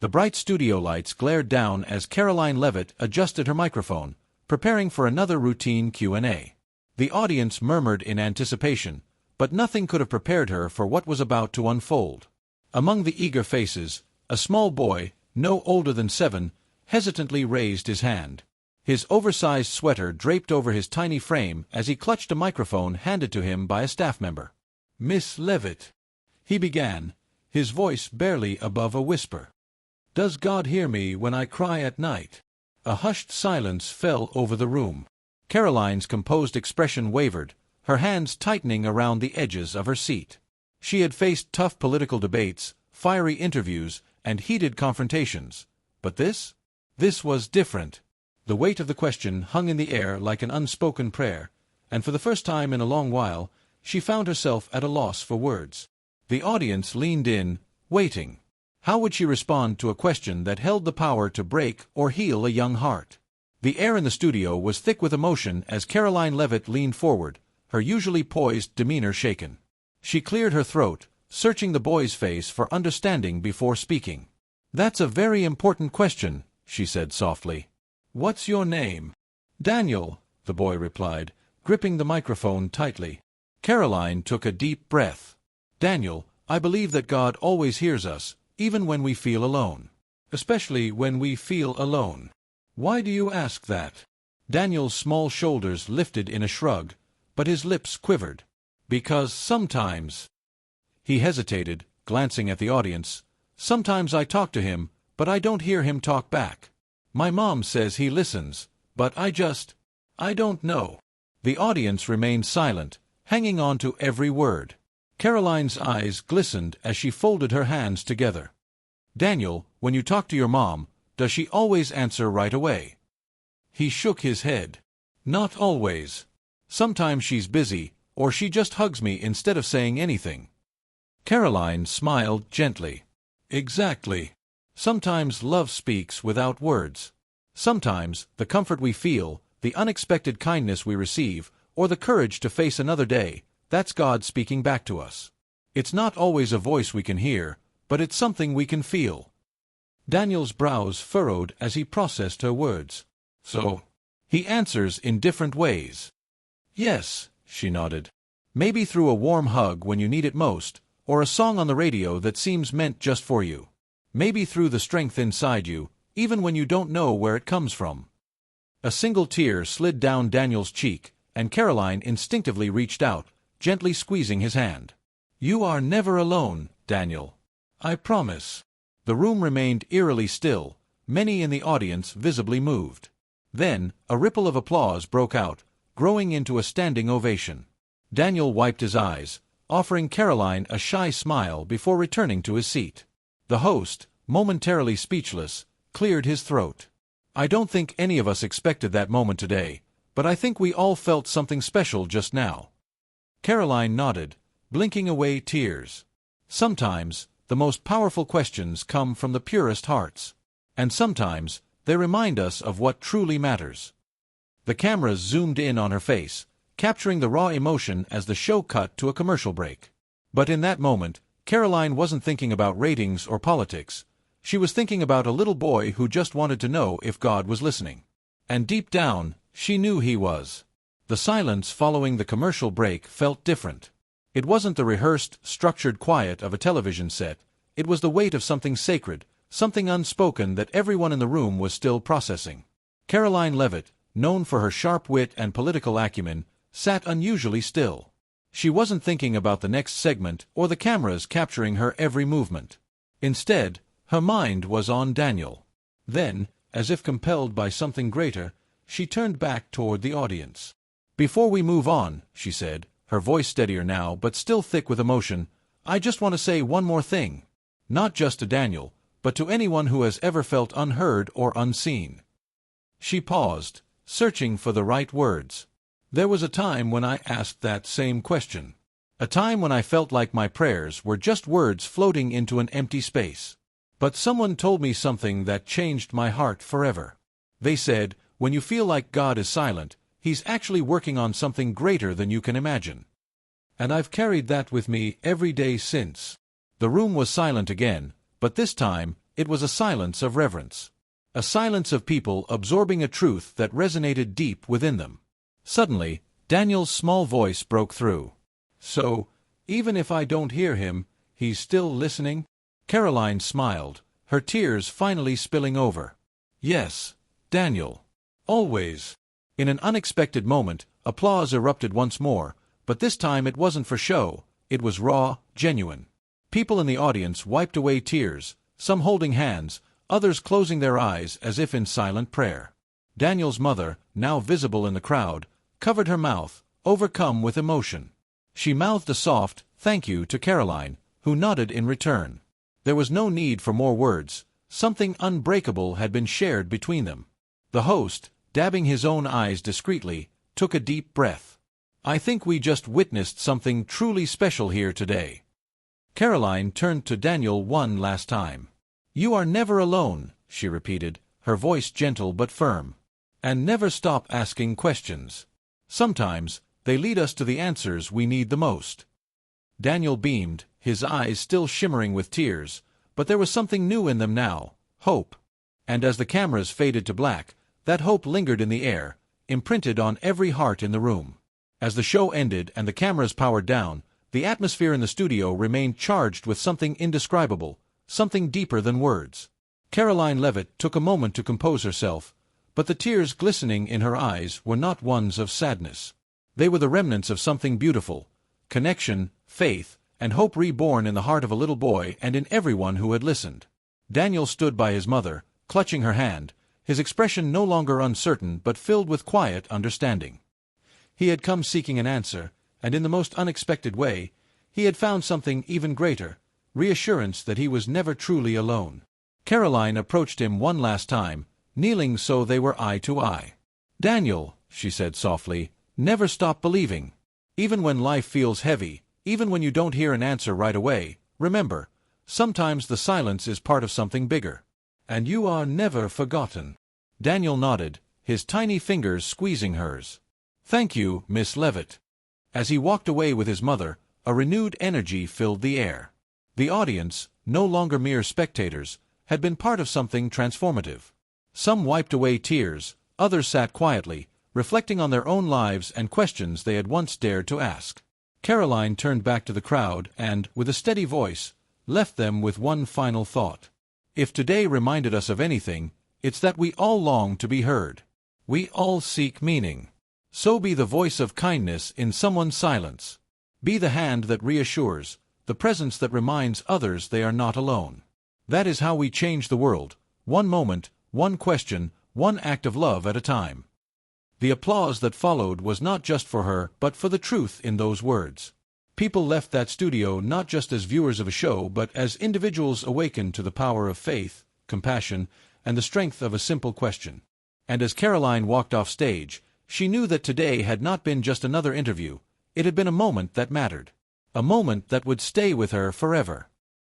The bright studio lights glared down as Karoline Leavitt adjusted her microphone, preparing for another routine Q&A. The audience murmured in anticipation, but nothing could have prepared her for what was about to unfold. Among the eager faces, a small boy, no older than 7, hesitantly raised his hand. His oversized sweater draped over his tiny frame as he clutched a microphone handed to him by a staff member. "Miss Leavitt," he began, his voice barely above a whisper. "Does God hear me when I cry at night?" A hushed silence fell over the room. Karoline's composed expression wavered, her hands tightening around the edges of her seat. She had faced tough political debates, fiery interviews, and heated confrontations. But this? This was different. The weight of the question hung in the air like an unspoken prayer, and for the first time in a long while, she found herself at a loss for words. The audience leaned in, waiting. How would she respond to a question that held the power to break or heal a young heart? The air in the studio was thick with emotion as Karoline Leavitt leaned forward, her usually poised demeanor shaken. She cleared her throat, searching the boy's face for understanding before speaking. "That's a very important question," she said softly. "What's your name?" "Daniel," the boy replied, gripping the microphone tightly. Karoline took a deep breath. "Daniel, I believe that God always hears us, even when we feel alone. Especially when we feel alone." "Why do you ask that?" Daniel's small shoulders lifted in a shrug, but his lips quivered. "Because sometimes—" He hesitated, glancing at the audience. "Sometimes I talk to him, but I don't hear him talk back. My mom says he listens, but I don't know." The audience remained silent, hanging on to every word. Karoline's eyes glistened as she folded her hands together. "Daniel, when you talk to your mom, does she always answer right away?" He shook his head. "Not always. Sometimes she's busy, or she just hugs me instead of saying anything." Karoline smiled gently. "Exactly. Sometimes love speaks without words. Sometimes the comfort we feel, the unexpected kindness we receive, or the courage to face another day, that's God speaking back to us. It's not always a voice we can hear, but it's something we can feel." Daniel's brows furrowed as he processed her words. "So, he answers in different ways?" "Yes," she nodded. "Maybe through a warm hug when you need it most, or a song on the radio that seems meant just for you. Maybe through the strength inside you, even when you don't know where it comes from." A single tear slid down Daniel's cheek, and Karoline instinctively reached out, gently squeezing his hand. "You are never alone, Daniel. I promise." The room remained eerily still, many in the audience visibly moved. Then, a ripple of applause broke out, growing into a standing ovation. Daniel wiped his eyes, offering Karoline a shy smile before returning to his seat. The host, momentarily speechless, cleared his throat. "I don't think any of us expected that moment today, but I think we all felt something special just now." Karoline nodded, blinking away tears. Sometimes, the most powerful questions come from the purest hearts. And sometimes, they remind us of what truly matters. The cameras zoomed in on her face, capturing the raw emotion as the show cut to a commercial break. But in that moment, Karoline wasn't thinking about ratings or politics. She was thinking about a little boy who just wanted to know if God was listening. And deep down, she knew he was. The silence following the commercial break felt different. It wasn't the rehearsed, structured quiet of a television set. It was the weight of something sacred, something unspoken that everyone in the room was still processing. Karoline Leavitt, known for her sharp wit and political acumen, sat unusually still. She wasn't thinking about the next segment or the cameras capturing her every movement. Instead, her mind was on Daniel. Then, as if compelled by something greater, she turned back toward the audience. "Before we move on," she said, her voice steadier now but still thick with emotion, "I just want to say one more thing. Not just to Daniel, but to anyone who has ever felt unheard or unseen." She paused, searching for the right words. "There was a time when I asked that same question. A time when I felt like my prayers were just words floating into an empty space. But someone told me something that changed my heart forever. They said, when you feel like God is silent, He's actually working on something greater than you can imagine. And I've carried that with me every day since." The room was silent again, but this time, it was a silence of reverence. A silence of people absorbing a truth that resonated deep within them. Suddenly, Daniel's small voice broke through. "So, even if I don't hear him, he's still listening?" Karoline smiled, her tears finally spilling over. "Yes, Daniel. Always." In an unexpected moment, applause erupted once more, but this time it wasn't for show, it was raw, genuine. People in the audience wiped away tears, some holding hands, others closing their eyes as if in silent prayer. Daniel's mother, now visible in the crowd, covered her mouth, overcome with emotion. She mouthed a soft "thank you" to Karoline, who nodded in return. There was no need for more words, something unbreakable had been shared between them. The host, dabbing his own eyes discreetly, took a deep breath. "I think we just witnessed something truly special here today." Karoline turned to Daniel one last time. "You are never alone," she repeated, her voice gentle but firm. "And never stop asking questions. Sometimes, they lead us to the answers we need the most." Daniel beamed, his eyes still shimmering with tears, but there was something new in them now, hope. And as the cameras faded to black, that hope lingered in the air, imprinted on every heart in the room. As the show ended and the cameras powered down, the atmosphere in the studio remained charged with something indescribable, something deeper than words. Karoline Leavitt took a moment to compose herself, but the tears glistening in her eyes were not ones of sadness. They were the remnants of something beautiful: connection, faith, and hope reborn in the heart of a little boy and in everyone who had listened. Daniel stood by his mother, clutching her hand, his expression no longer uncertain but filled with quiet understanding. He had come seeking an answer, and in the most unexpected way, he had found something even greater: reassurance that he was never truly alone. Karoline approached him one last time, kneeling so they were eye to eye. "Daniel," she said softly, "never stop believing. Even when life feels heavy, even when you don't hear an answer right away, remember, sometimes the silence is part of something bigger. And you are never forgotten." Daniel nodded, his tiny fingers squeezing hers. "Thank you, Miss Leavitt." As he walked away with his mother, a renewed energy filled the air. The audience, no longer mere spectators, had been part of something transformative. Some wiped away tears, others sat quietly, reflecting on their own lives and questions they had once dared to ask. Karoline turned back to the crowd and, with a steady voice, left them with one final thought. If today reminded us of anything, it's that we all long to be heard. We all seek meaning. So be the voice of kindness in someone's silence. Be the hand that reassures, the presence that reminds others they are not alone. That is how we change the world, one moment, one question, one act of love at a time. The applause that followed was not just for her, but for the truth in those words. People left that studio not just as viewers of a show, but as individuals awakened to the power of faith, compassion, and the strength of a simple question. And as Karoline walked off stage, she knew that today had not been just another interview, it had been a moment that mattered. A moment that would stay with her forever.